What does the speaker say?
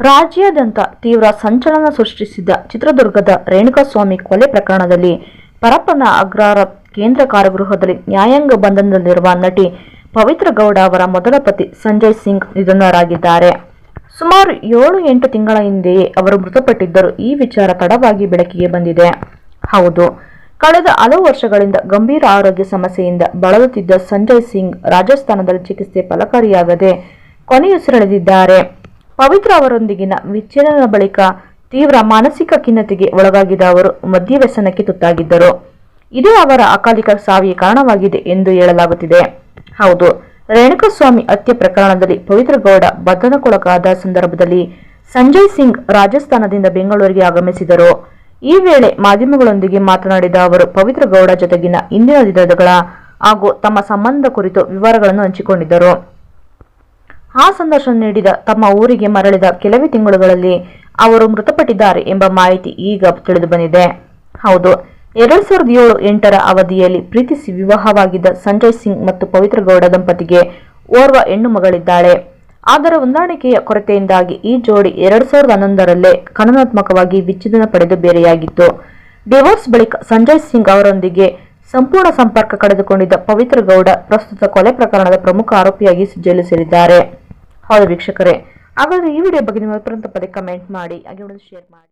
ರಾಜ್ಯಾದ್ಯಂತ ತೀವ್ರ ಸಂಚಲನ ಸೃಷ್ಟಿಸಿದ ಚಿತ್ರದುರ್ಗದ ರೇಣುಕಾಸ್ವಾಮಿ ಕೊಲೆ ಪ್ರಕರಣದಲ್ಲಿ ಪರಪ್ಪನ ಅಗ್ರಹಾರ ಕೇಂದ್ರ ಕಾರಾಗೃಹದಲ್ಲಿ ನ್ಯಾಯಾಂಗ ಬಂಧನದಲ್ಲಿರುವ ನಟಿ ಪವಿತ್ರ ಗೌಡ ಅವರ ಮೊದಲ ಪತಿ ಸಂಜಯ್ ಸಿಂಗ್ ನಿಧನರಾಗಿದ್ದಾರೆ. ಸುಮಾರು 7-8 ತಿಂಗಳ ಹಿಂದೆಯೇ ಅವರು ಮೃತಪಟ್ಟಿದ್ದರು. ಈ ವಿಚಾರ ತಡವಾಗಿ ಬೆಳಕಿಗೆ ಬಂದಿದೆ. ಹೌದು, ಕಳೆದ ಹಲವು ವರ್ಷಗಳಿಂದ ಗಂಭೀರ ಆರೋಗ್ಯ ಸಮಸ್ಯೆಯಿಂದ ಬಳಲುತ್ತಿದ್ದ ಸಂಜಯ್ ಸಿಂಗ್ ರಾಜಸ್ಥಾನದಲ್ಲಿ ಚಿಕಿತ್ಸೆ ಫಲಕಾರಿಯಾಗದೆ ಕೊನೆಯುಸಿರೆಳೆದಿದ್ದಾರೆ. ಪವಿತ್ರ ಅವರೊಂದಿಗಿನ ವಿಚ್ಛೇದನದ ಬಳಿಕ ತೀವ್ರ ಮಾನಸಿಕ ಖಿನ್ನತೆಗೆ ಒಳಗಾಗಿದ್ದ ಅವರು ಮದ್ಯ ವ್ಯಸನಕ್ಕೆ ತುತ್ತಾಗಿದ್ದರು. ಇದೇ ಅವರ ಅಕಾಲಿಕ ಸಾವಿಗೆ ಕಾರಣವಾಗಿದೆ ಎಂದು ಹೇಳಲಾಗುತ್ತಿದೆ. ಹೌದು, ರೇಣುಕಾಸ್ವಾಮಿ ಹತ್ಯೆ ಪ್ರಕರಣದಲ್ಲಿ ಪವಿತ್ರ ಗೌಡ ಬಂಧನಕ್ಕೊಳಗಾದ ಸಂದರ್ಭದಲ್ಲಿ ಸಂಜಯ್ ಸಿಂಗ್ ರಾಜಸ್ಥಾನದಿಂದ ಬೆಂಗಳೂರಿಗೆ ಆಗಮಿಸಿದರು. ಈ ವೇಳೆ ಮಾಧ್ಯಮಗಳೊಂದಿಗೆ ಮಾತನಾಡಿದ ಅವರು ಪವಿತ್ರ ಗೌಡ ಜೊತೆಗಿನ ಇಂದಿನ ದಿನಗಳ ಹಾಗೂ ತಮ್ಮ ಸಂಬಂಧ ಕುರಿತು ವಿವರಗಳನ್ನು ಹಂಚಿಕೊಂಡಿದ್ದರು. ಆ ಸಂದರ್ಶನ ನೀಡಿದ ತಮ್ಮ ಊರಿಗೆ ಮರಳಿದ ಕೆಲವೇ ತಿಂಗಳುಗಳಲ್ಲಿ ಅವರು ಮೃತಪಟ್ಟಿದ್ದಾರೆ ಎಂಬ ಮಾಹಿತಿ ಈಗ ತಿಳಿದುಬಂದಿದೆ. ಹೌದು, 2007-8ರ ಅವಧಿಯಲ್ಲಿ ಪ್ರೀತಿಸಿ ವಿವಾಹವಾಗಿದ್ದ ಸಂಜಯ್ ಸಿಂಗ್ ಮತ್ತು ಪವಿತ್ರ ಗೌಡ ದಂಪತಿಗೆ ಓರ್ವ ಹೆಣ್ಣು ಮಗಳಿದ್ದಾಳೆ. ಆದರೆ ಹೊಂದಾಣಿಕೆಯ ಕೊರತೆಯಿಂದಾಗಿ ಈ ಜೋಡಿ 2011ರಲ್ಲೇ ಕಾನೂನಾತ್ಮಕವಾಗಿ ವಿಚ್ಛೇದನ ಪಡೆದು ಬೇರೆಯಾಗಿತ್ತು. ಡಿವೋರ್ಸ್ ಬಳಿಕ ಸಂಜಯ್ ಸಿಂಗ್ ಅವರೊಂದಿಗೆ ಸಂಪೂರ್ಣ ಸಂಪರ್ಕ ಕಳೆದುಕೊಂಡಿದ್ದ ಪವಿತ್ರ ಗೌಡ ಪ್ರಸ್ತುತ ಕೊಲೆ ಪ್ರಕರಣದ ಪ್ರಮುಖ ಆರೋಪಿಯಾಗಿ ಜೈಲು ಸೇರಿದ್ದಾರೆ. ಹೌದು ವೀಕ್ಷಕರೇ, ಹಾಗಾದ್ರೆ ಈ ವಿಡಿಯೋ ಬಗ್ಗೆ ನಿಮ್ಮ ಅಭಿಪ್ರಾಯ ಕಮೆಂಟ್ ಮಾಡಿ, ಹಾಗೆ ಶೇರ್ ಮಾಡಿ.